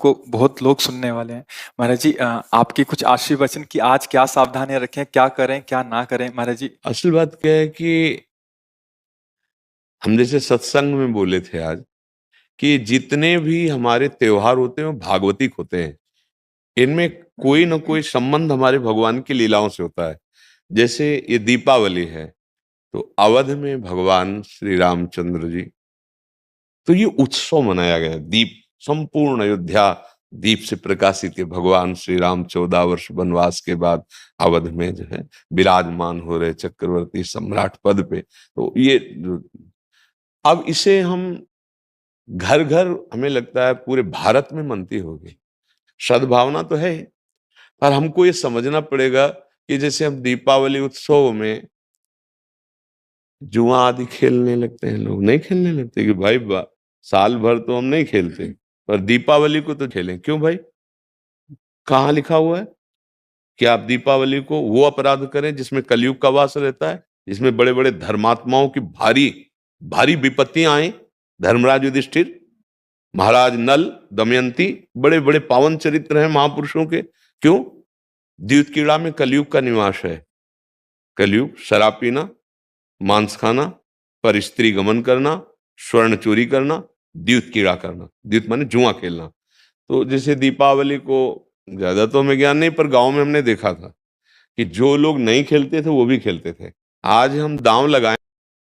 आपको बहुत लोग सुनने वाले हैं। महाराज जी आपके कुछ आशीर्वचन कि आज क्या सावधानियाँ रखें, क्या करें, क्या ना करें? महाराज जी। असल बात क्या है कि हम जैसे सत्संग में बोले थे आज कि जितने भी हमारे त्योहार होते हैं वो भागवतिक होते हैं। इनमें कोई ना कोई संबंध हमारे भगवान की लीलाओं से होता है। जैसे ये दीपावली है, तो अवध में भगवान श्री रामचंद्र जी, तो ये उत्सव मनाया गया। दीप, संपूर्ण अयोध्या दीप से प्रकाशित है। भगवान श्री राम 14 वर्ष वनवास के बाद अवध में जो है विराजमान हो रहे चक्रवर्ती सम्राट पद पे। तो ये अब इसे हम घर घर, हमें लगता है पूरे भारत में मनती होगी। सद्भावना तो है, पर हमको ये समझना पड़ेगा कि जैसे हम दीपावली उत्सव में जुआ आदि खेलने लगते हैं, लोग नहीं खेलने लगते कि भाई साल भर तो हम नहीं खेलते, पर दीपावली को तो खेलें। क्यों भाई? कहाँ लिखा हुआ है कि आप दीपावली को वो अपराध करें जिसमें कलयुग का वास रहता है, जिसमें बड़े बड़े धर्मात्माओं की भारी भारी विपत्तियां आई। धर्मराज युधिष्ठिर, महाराज नल, दमयंती, बड़े बड़े पावन चरित्र हैं महापुरुषों के। क्यों? द्यूत कीड़ा में कलयुग का निवास है। कलयुग शराब पीना, मांस खाना, पर स्त्री गमन करना, स्वर्ण चोरी करना, द्यूत कीड़ा करना। द्यूत माने जुआ खेलना। तो जैसे दीपावली को, ज्यादा तो हमें ज्ञान नहीं, पर गांव में हमने देखा था कि जो लोग नहीं खेलते थे वो भी खेलते थे। आज हम दांव लगाए।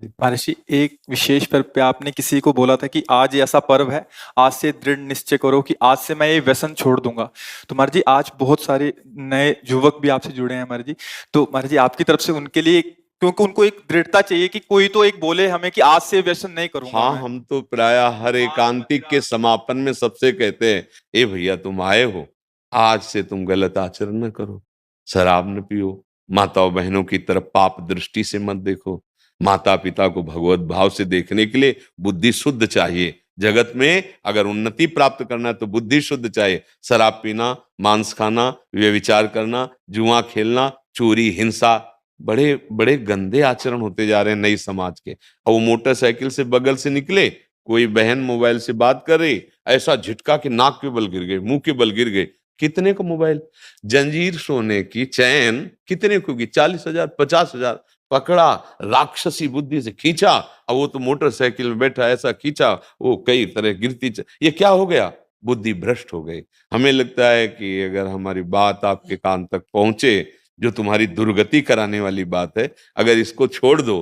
महाराज जी, एक विशेष पर्व पे आपने किसी को बोला था कि आज ये ऐसा पर्व है, आज से दृढ़ निश्चय करो कि आज से मैं ये व्यसन छोड़ दूंगा। तो महाराज जी, आज बहुत सारे नए युवक भी आपसे जुड़े हैं महाराज जी। तो महाराज जी, आपकी तरफ से उनके लिए क्योंकि उनको एक दृढ़ता चाहिए कि कोई तो एक बोले हमें कि आज से व्यसन नहीं करूंगा हाँ, मैं। हम तो प्राय हर एकांतिक के समापन में सबसे कहते हैं, ए भैया तुम आए हो, आज से तुम गलत आचरण न करो, शराब न पियो, माताओं बहनों की तरफ पाप दृष्टि से मत देखो। माता पिता को भगवत भाव से देखने के लिए बुद्धि शुद्ध चाहिए। जगत में अगर उन्नति प्राप्त करना है तो बुद्धि शुद्ध चाहिए। शराब पीना, मांस खाना, व्यभिचार करना, जुआ खेलना, चोरी, हिंसा, बड़े बड़े गंदे आचरण होते जा रहे हैं नई समाज के। और वो मोटरसाइकिल से बगल से निकले, कोई बहन मोबाइल से बात कर रही, ऐसा झटका कि नाक के बल गिर गए, मुंह के बल गिर गए। कितने का मोबाइल? जंजीर सोने की चैन कितने को की? 40,000, 50,000। पकड़ा, राक्षसी बुद्धि से खींचा, और वो तो मोटरसाइकिल में बैठा, ऐसा खींचा वो कई तरह गिरती ये क्या हो गया? बुद्धि भ्रष्ट हो गई। हमें लगता है कि अगर हमारी बात आपके कान तक पहुंचे, जो तुम्हारी दुर्गति कराने वाली बात है, अगर इसको छोड़ दो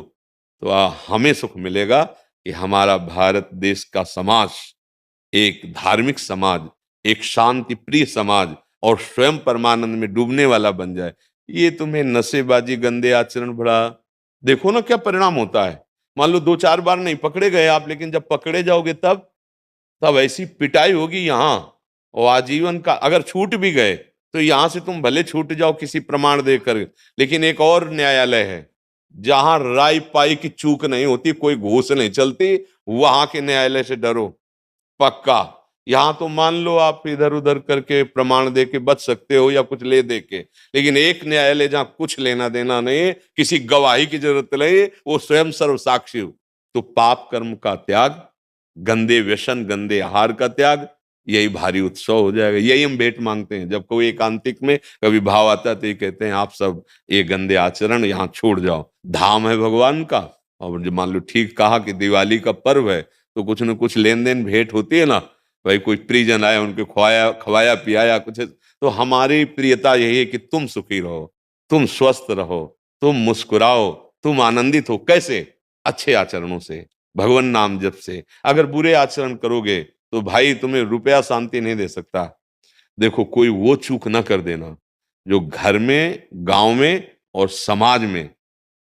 तो हमें सुख मिलेगा कि हमारा भारत देश का समाज एक धार्मिक समाज, एक शांति प्रिय समाज और स्वयं परमानंद में डूबने वाला बन जाए। ये तुम्हें नशेबाजी, गंदे आचरण, बड़ा देखो ना क्या परिणाम होता है। मान लो 2-4 बार नहीं पकड़े गए आप, लेकिन जब पकड़े जाओगे तब तब ऐसी पिटाई होगी यहाँ, और आजीवन का। अगर छूट भी गए तो यहां से तुम भले छूट जाओ किसी प्रमाण देकर, लेकिन एक और न्यायालय है जहां राय पाई की चूक नहीं होती, कोई घूस नहीं चलती, वहां के न्यायालय से डरो पक्का। यहां तो मान लो आप इधर उधर करके प्रमाण दे के बच सकते हो या कुछ ले दे के, लेकिन एक न्यायालय जहां कुछ लेना देना नहीं, किसी गवाही की जरूरत नहीं, वो स्वयं सर्व साक्षी हो। तो पाप कर्म का त्याग, गंदे व्यसन, गंदे आहार का त्याग, यही भारी उत्सव हो जाएगा। यही हम भेंट मांगते हैं जब कोई एकांतिक में कभी भाव आता है, तो ये कहते हैं आप सब ये गंदे आचरण यहाँ छोड़ जाओ, धाम है भगवान का। और जो मान लो ठीक कहा कि दिवाली का पर्व है, तो कुछ न कुछ लेन देन भेंट होती है ना। भाई कोई परिजन आए, उनके खवाया खवाया पियाया कुछ, तो हमारी प्रियता यही है कि तुम सुखी रहो, तुम स्वस्थ रहो, तुम मुस्कुराओ, तुम आनंदित हो। कैसे? अच्छे आचरणों से, भगवान नाम जप से। अगर बुरे आचरण करोगे तो भाई तुम्हें रुपया शांति नहीं दे सकता। देखो, कोई वो चूक ना कर देना जो घर में, गांव में और समाज में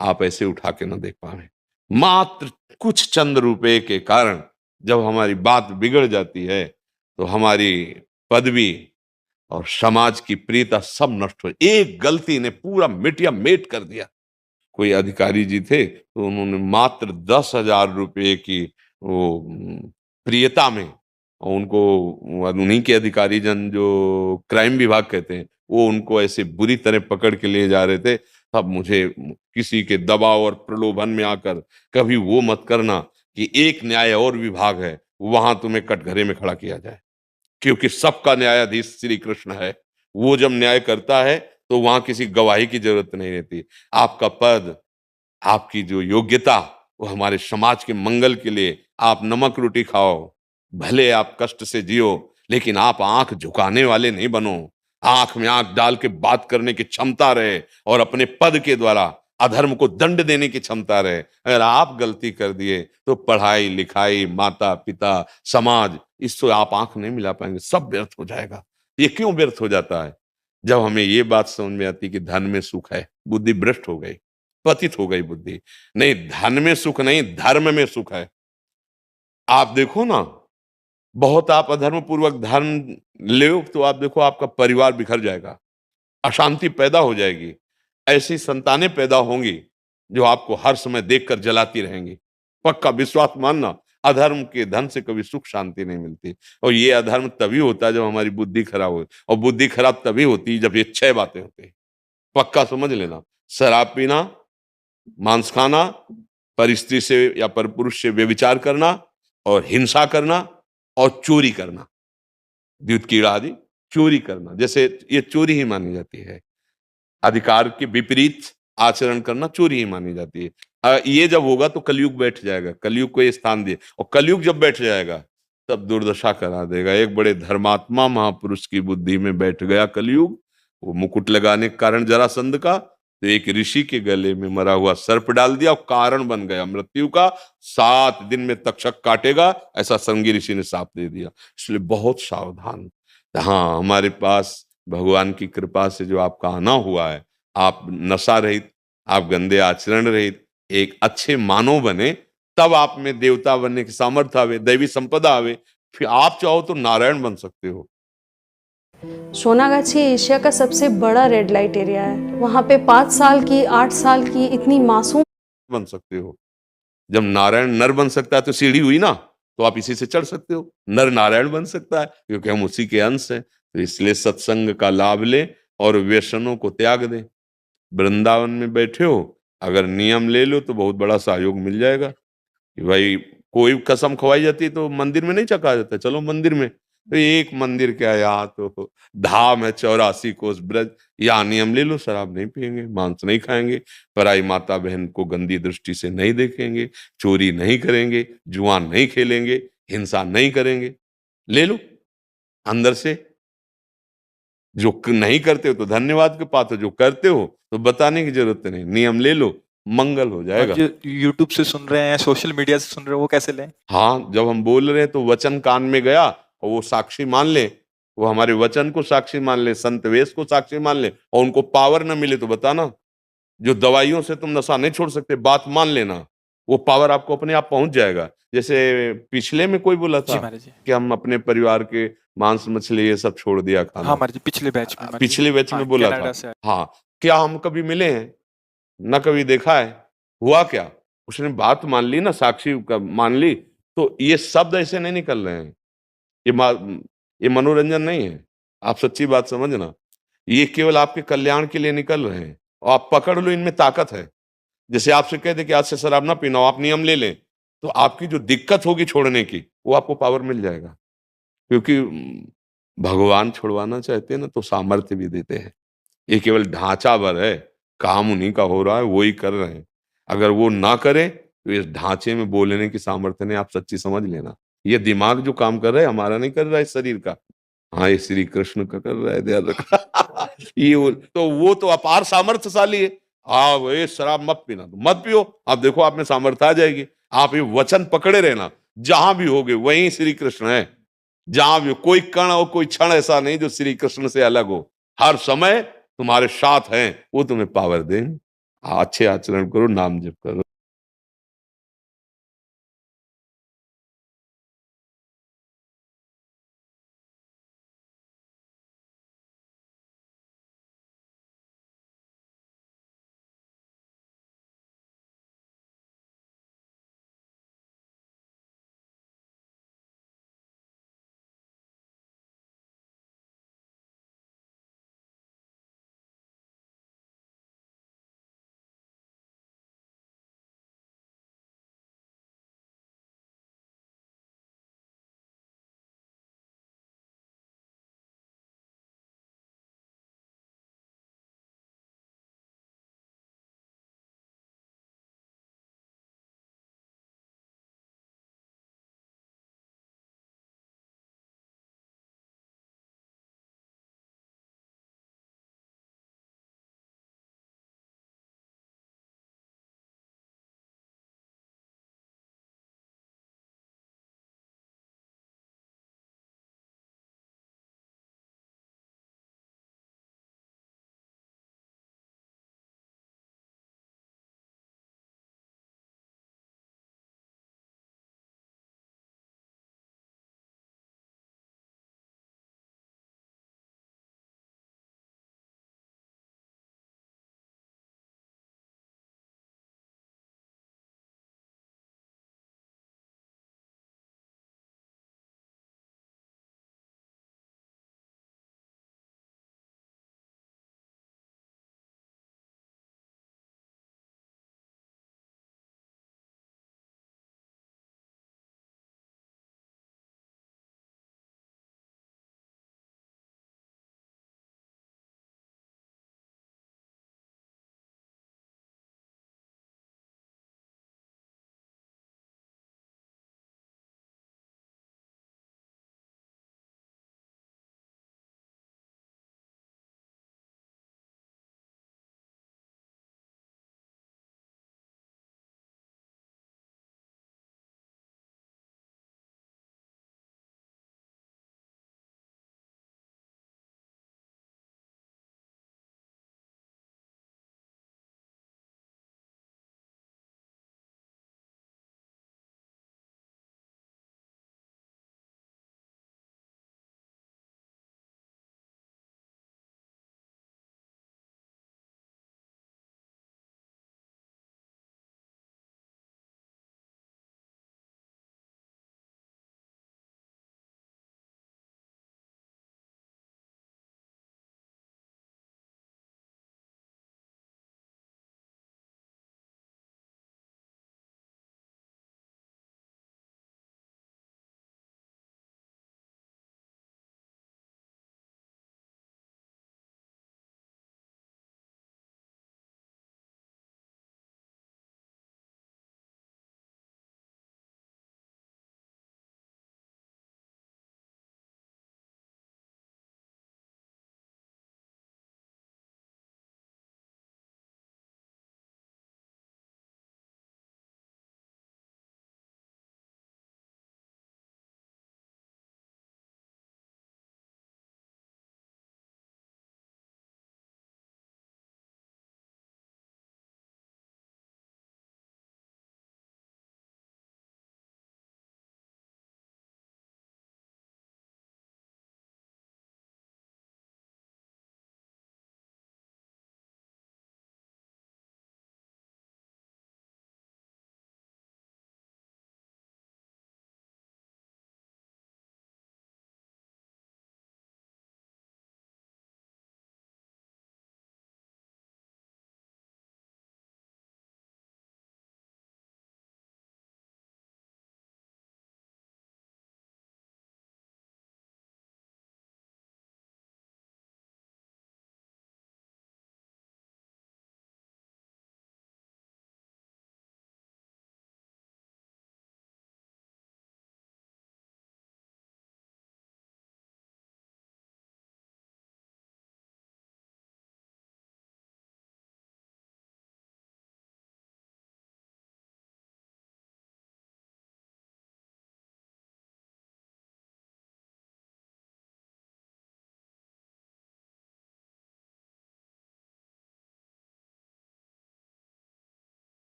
आप ऐसे उठा के ना देख पावे। मात्र कुछ चंद रुपए के कारण जब हमारी बात बिगड़ जाती है, तो हमारी पदवी और समाज की प्रियता सब नष्ट हो। एक गलती ने पूरा मिटिया मेट कर दिया। कोई अधिकारी जी थे, तो उन्होंने मात्र 10,000 रुपए की वो प्रियता में, और उनको उन्हीं के अधिकारी जन जो क्राइम विभाग कहते हैं, वो उनको ऐसे बुरी तरह पकड़ के ले जा रहे थे। तब मुझे किसी के दबाव और प्रलोभन में आकर कभी वो मत करना कि एक न्याय और विभाग है, वहां तुम्हें कटघरे में खड़ा किया जाए। क्योंकि सबका न्यायाधीश श्री कृष्ण है। वो जब न्याय करता है तो वहां किसी गवाही की जरूरत नहीं रहती। आपका पद, आपकी जो योग्यता, वो हमारे समाज के मंगल के लिए। आप नमक रोटी खाओ, भले आप कष्ट से जियो, लेकिन आप आंख झुकाने वाले नहीं बनो। आंख में आंख डाल के बात करने की क्षमता रहे और अपने पद के द्वारा अधर्म को दंड देने की क्षमता रहे। अगर आप गलती कर दिए तो पढ़ाई लिखाई, माता पिता, समाज, इससे आप आंख नहीं मिला पाएंगे, सब व्यर्थ हो जाएगा। ये क्यों व्यर्थ हो जाता है? जब हमें ये बात समझ में आती कि धन में सुख है, बुद्धि भ्रष्ट हो गई, पतित हो गई बुद्धि। नहीं, धन में सुख नहीं, धर्म में सुख है। आप देखो ना, बहुत आप अधर्म पूर्वक धन ले तो आप देखो आपका परिवार बिखर जाएगा, अशांति पैदा हो जाएगी। ऐसी संतानें पैदा होंगी जो आपको हर समय देखकर जलाती रहेंगी। पक्का विश्वास मानना, अधर्म के धन से कभी सुख शांति नहीं मिलती। और ये अधर्म तभी होता है जब हमारी बुद्धि खराब हो, और बुद्धि खराब तभी होती है जब ये 6 बातें होती है। पक्का समझ लेना, शराब पीना, मांस खाना, पर स्त्री से या पर पुरुष से व्यभिचार करना, और हिंसा करना, और चोरी करना, द्युत कीड़ा आदि चोरी करना, जैसे ये चोरी ही मानी जाती है। अधिकार के विपरीत आचरण करना चोरी ही मानी जाती है। ये जब होगा तो कलयुग बैठ जाएगा, कलयुग को ये स्थान दिए, और कलयुग जब बैठ जाएगा तब दुर्दशा करा देगा। एक बड़े धर्मात्मा महापुरुष की बुद्धि में बैठ गया कलयुग। वो मुकुट लगाने के कारण जरासंध का, तो एक ऋषि के गले में मरा हुआ सर्प डाल दिया और कारण बन गया मृत्यु का। 7 दिन में तक्षक काटेगा, ऐसा संगी ऋषि ने शाप दे दिया। इसलिए बहुत सावधान। हाँ, हमारे पास भगवान की कृपा से जो आपका आना हुआ है, आप नशा रहित, आप गंदे आचरण रहित एक अच्छे मानव बने, तब आप में देवता बनने की सामर्थ्य आवे, दैवी संपदा आवे। फिर आप चाहो तो नारायण बन सकते हो। सोनागाछी एशिया का सबसे बड़ा रेड लाइट एरिया है। वहाँ पे 5 साल की, 8 साल की इतनी मासूम बन सकते हो। जब नारायण नर बन सकता है तो सीढ़ी हुई ना, तो आप इसी से चढ़ सकते हो। नर नारायण बन सकता है क्योंकि हम उसी के अंश हैं। तो इसलिए सत्संग का लाभ ले और व्यसनों को त्याग दे। वृंदावन में बैठे हो, अगर नियम ले लो तो बहुत बड़ा सहयोग मिल जाएगा। कि भाई कोई कसम खवाई जाती है तो मंदिर में नहीं चखा जाता, चलो मंदिर में। तो एक मंदिर क्या, यहाँ तो धाम है 84 कोस ब्रज, यहाँ नियम ले लो, शराब नहीं पिएंगे, मांस नहीं खाएंगे, पराई माता बहन को गंदी दृष्टि से नहीं देखेंगे, चोरी नहीं करेंगे, जुआ नहीं खेलेंगे, हिंसा नहीं करेंगे। ले लो अंदर से। जो नहीं करते हो तो धन्यवाद के पात्र, जो करते हो तो बताने की जरूरत नहीं। नियम ले लो, मंगल हो और जाएगा। जो यूट्यूब से सुन रहे हैं, सोशल मीडिया से सुन रहे हैं, वो कैसे लें? हाँ, जब हम बोल रहे हैं तो वचन कान में गया और वो साक्षी मान ले, वो हमारे वचन को साक्षी मान ले, संत वेश को साक्षी मान ले, और उनको पावर न मिले तो बताना। जो दवाइयों से तुम नशा नहीं छोड़ सकते, बात मान लेना, वो पावर आपको अपने आप पहुंच जाएगा। जैसे पिछले में कोई बोला जी था महाराज जी। कि हम अपने परिवार के मांस मछली ये सब छोड़ दिया हाँ खाना, महाराज जी, पिछले बैच में महाराज जी। पिछले बैच हाँ, में बोला कनाडा था। से आए। हाँ, क्या हम कभी मिले हैं? न कभी देखा है। हुआ क्या, उसने बात मान ली ना, साक्षी का मान ली, तो ये शब्द ऐसे नहीं निकल रहे हैं। ये ये मनोरंजन नहीं है। आप सच्ची बात समझना, ये केवल आपके कल्याण के लिए निकल रहे हैं, और आप पकड़ लो, इनमें ताकत है। जैसे आपसे कह दे कि आज से शराब ना पीना, आप नियम ले लें, तो आपकी जो दिक्कत होगी छोड़ने की, वो आपको पावर मिल जाएगा। क्योंकि भगवान छुड़वाना चाहते हैं ना तो सामर्थ्य भी देते हैं। ये केवल ढांचा भर है, काम उन्हीं का हो रहा है, वो ही कर रहे हैं। अगर वो ना करे तो इस ढांचे में बोलने की सामर्थ्य नहीं, आप सच्ची समझ लेना। ये दिमाग जो काम कर रहा है हमारा नहीं कर रहा है, शरीर का। हाँ, ये श्री कृष्ण का कर रहा है, ध्यान रखना। वो तो अपार सामर्थ्यशाली है। हाँ, वो शराब मत पीना, तो मत पियो, आप देखो आप में सामर्थ्य आ जाएगी। आप ये वचन पकड़े रहना, जहां भी होगे वहीं श्री कृष्ण है। जहां भी हो, कोई कण और कोई क्षण ऐसा नहीं जो श्री कृष्ण से अलग हो। हर समय तुम्हारे साथ हैं, वो तुम्हें पावर दें। अच्छे आचरण करो, नाम जप करो।